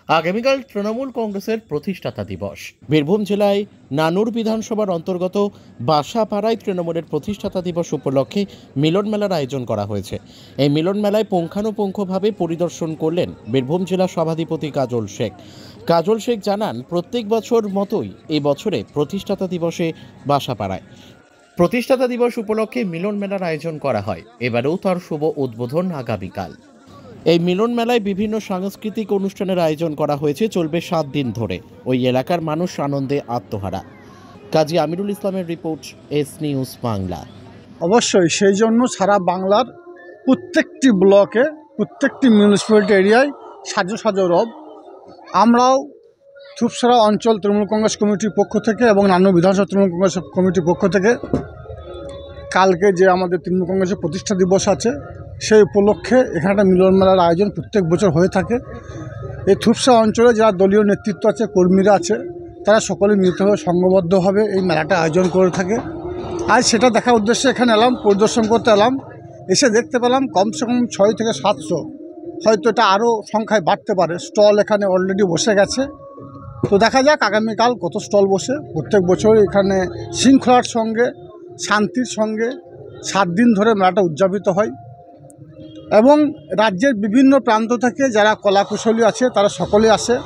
আগামীকাল তৃণমূল কংগ্রেসের প্রতিষ্ঠাতা দিবস। বীরভূম জেলায় নানুর বিধানসভার অন্তর্গত বাসাপাড়ায় তৃণমূলের প্রতিষ্ঠাতা দিবস উপলক্ষে মিলন মেলার আয়োজন করা হয়েছে। এই মিলন মেলায় পুঙ্খানুপুঙ্খভাবে পরিদর্শন করলেন বীরভূম জেলা সভাধিপতি কাজল শেখ। কাজল শেখ জানান, প্রত্যেক বছর মতোই এই বছরে প্রতিষ্ঠাতা দিবসে বাসাপাড়ায় প্রতিষ্ঠাতা দিবস উপলক্ষে মিলন মেলার আয়োজন করা হয়। এবারেও তার শুভ উদ্বোধন আগামীকাল। এই মিলন মেলায় বিভিন্ন সাংস্কৃতিক অনুষ্ঠানের আয়োজন করা হয়েছে, চলবে 7 দিন ধরে। ওই এলাকার মানুষ আনন্দে আত্মহারা। কাজী আমিরুল ইসলামের রিপোর্ট, এস নিউজ বাংলা। অবশ্যই সেই জন্য সারা বাংলার প্রত্যেকটি ব্লকে, প্রত্যেকটি মিউনিসিপ্যালিটি এরিয়ায় সাজো সাজো রব। আমরাও থুপসরা অঞ্চল তৃণমূল কংগ্রেস কমিটির পক্ষ থেকে এবং নানুর বিধানসভা তৃণমূল কংগ্রেস কমিটির পক্ষ থেকে কালকে যে আমাদের তৃণমূল কংগ্রেসের প্রতিষ্ঠা দিবস আছে, সেই উপলক্ষে এখানে একটা মিলন মেলার আয়োজন প্রত্যেক বছর হয়ে থাকে। এই থুপসা অঞ্চলে যারা দলীয় নেতৃত্ব আছে, কর্মীরা আছে, তারা সকলে মিলিতভাবে সংঘবদ্ধভাবে এই মেলাটা আয়োজন করে থাকে। আজ সেটা দেখার উদ্দেশ্যে এখানে এলাম, পরিদর্শন করতে এলাম। এসে দেখতে পেলাম কমসে কম 600 থেকে 700, হয়তো এটা আরও সংখ্যায় বাড়তে পারে, স্টল এখানে অলরেডি বসে গেছে। তো দেখা যাক আগামীকাল কত স্টল বসে। প্রত্যেক বছর এখানে শৃঙ্খলার সঙ্গে, শান্তির সঙ্গে 7 দিন ধরে মেলাটা উদযাপিত হয় এবং রাজ্যের বিভিন্ন প্রান্ত থেকে যারা কলাকুশলী আছে তারা সকলে আসে,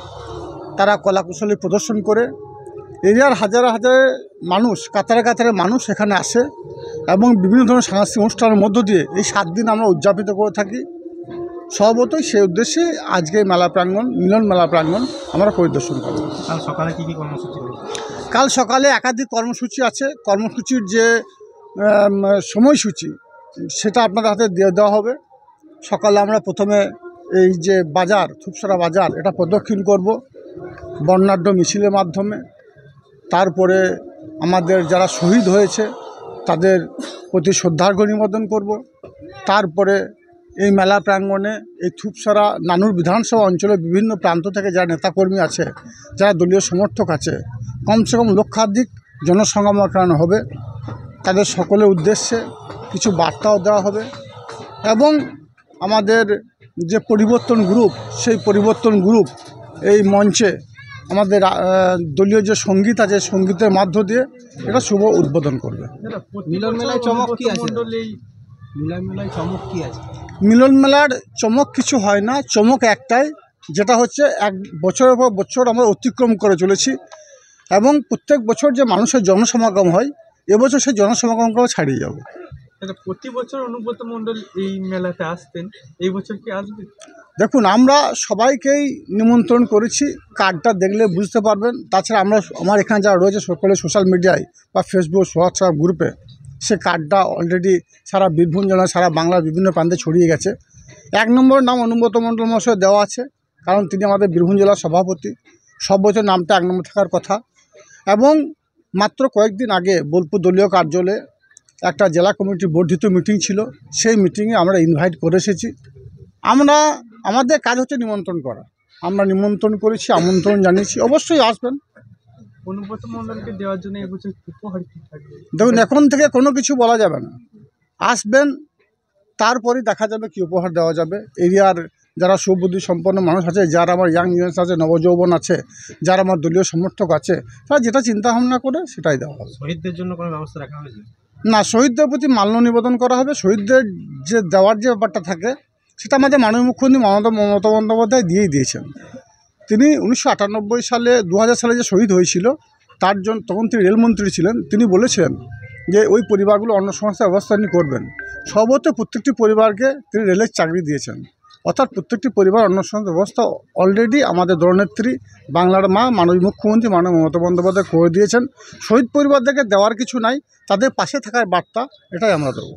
তারা কলাকুশলী প্রদর্শন করে। এরিয়ার হাজার হাজার মানুষ, কাতারে কাতারে মানুষ এখানে আসে এবং বিভিন্ন ধরনের সাংস্কৃতিক অনুষ্ঠানের মধ্য দিয়ে এই 7 দিন আমরা উদযাপিত করে থাকি। স্বভাবতই সেই উদ্দেশ্যে আজকে মেলা প্রাঙ্গণ, মিলন মেলা প্রাঙ্গণ আমরা পরিদর্শন করব। কাল সকালে কী কী কর্মসূচি রয়েছে? কাল সকালে একাধিক কর্মসূচি আছে। কর্মসূচির যে সময়সূচি সেটা আপনাদের হাতে দিয়ে দেওয়া হবে। সকালে আমরা প্রথমে এই যে বাজার, থুপসরা বাজার, এটা প্রদক্ষিণ করব বর্ণাঢ্য মিছিলের মাধ্যমে। তারপরে আমাদের যারা শহীদ হয়েছে তাদের প্রতি শ্রদ্ধার্ঘ্য নিবেদন করব। তারপরে এই মেলা প্রাঙ্গণে এই থুপসরা নানুর বিধানসভা অঞ্চলের বিভিন্ন প্রান্ত থেকে যারা নেতাকর্মী আছে, যারা দলীয় সমর্থক আছে, কমসে কম লক্ষাধিক জনসমাগম এখানে হবে। তাদের সকলের উদ্দেশ্যে কিছু বার্তাও দেওয়া হবে এবং আমাদের যে পরিবর্তন গ্রুপ, সেই পরিবর্তন গ্রুপ এই মঞ্চে আমাদের দলীয় যে সঙ্গীত আছে, সঙ্গীতের মাধ্য দিয়ে এটা শুভ উদ্বোধন করবে। মিলন মেলায় চমক কি আছে? মিলন মেলায় চমক কি আছে? মিলন মেলার চমক কিছু হয় না, চমক একটাই, যেটা হচ্ছে এক বছরের পর বছর আমরা অতিক্রম করে চলেছি এবং প্রত্যেক বছর যে মানুষের জনসমাগম হয়, এবছর সেই জনসমাগমটাও ছাড়িয়ে যাবে। প্রতি বছর অনুব্রত মণ্ডল এই মেলাতে আসতেন, এই বছর কি আসবে? দেখুন, আমরা সবাইকেই নিমন্ত্রণ করেছি, কার্ডটা দেখলে বুঝতে পারবেন। তাছাড়া আমার এখানে যারা রয়েছে সকলে সোশ্যাল মিডিয়ায় বা ফেসবুক, হোয়াটসঅ্যাপ গ্রুপে সে কার্ডটা অলরেডি সারা বীরভূম জেলা, সারা বাংলার বিভিন্ন প্রান্তে ছড়িয়ে গেছে। 1 নম্বর নাম অনুব্রত মণ্ডল মহাশয় দেওয়া আছে, কারণ তিনি আমাদের বীরভূম জেলার সভাপতি। সব বছর নামটা 1 নম্বর থাকার কথা। এবং মাত্র কয়েকদিন আগে বোলপুর দলীয় কার্যালয়ে একটা জেলা কমিটির বর্ধিত মিটিং ছিল, সেই মিটিংয়ে আমরা ইনভাইট করে এসেছি। আমাদের কাজ হচ্ছে নিমন্ত্রণ করা। আমরা নিমন্ত্রণ করেছি, আমন্ত্রণ জানিয়েছি, অবশ্যই আসবেন। অনুব্রত মণ্ডলকে দেওয়ার জন্য এবছর উপহার কি থাকবে? দেখুন, এখন থেকে কোনো কিছু বলা যাবে না। আসবেন, তারপরেই দেখা যাবে কি উপহার দেওয়া যাবে। এরিয়ার যারা সুবুদ্ধি সম্পন্ন মানুষ আছে, যারা আমার ইয়াং জেনারেশন আছে, নবযৌবন আছে, যারা আমার দলীয় সমর্থক আছে, তারা যেটা চিন্তা ভাবনা করে সেটাই দেওয়া হবে। শহীদদের জন্য কোনো ব্যবস্থা রাখা হয়েছে? না, শহীদদের প্রতি মাল্য নিবেদন করা হবে। শহীদদের যে দেওয়ার যে ব্যাপারটা থাকে, সেটা আমাদের মাননীয় মুখ্যমন্ত্রী মমতা বন্দ্যোপাধ্যায় দিয়েই দিয়েছেন। তিনি 1998 সালে, 2000 সালে যে শহীদ হয়েছিল, তার জন্য তখন তিনি রেলমন্ত্রী ছিলেন। তিনি বলেছিলেন যে ওই পরিবারগুলো অন্নসংস্থার ব্যবস্থা তিনি করবেন। সর্বত্র প্রত্যেকটি পরিবারকে তিনি রেলের চাকরি দিয়েছেন, অর্থাৎ প্রত্যেকটি পরিবার অন্নসংস্থার ব্যবস্থা অলরেডি আমাদের দলনেত্রী, বাংলার মা, মাননীয় মুখ্যমন্ত্রী মাননীয় মমতা বন্দ্যোপাধ্যায় করে দিয়েছেন। শহীদ পরিবারদেরকে দেওয়ার কিছু নাই, তাদের পাশে থাকার বার্তা এটাই আমরা দেবো।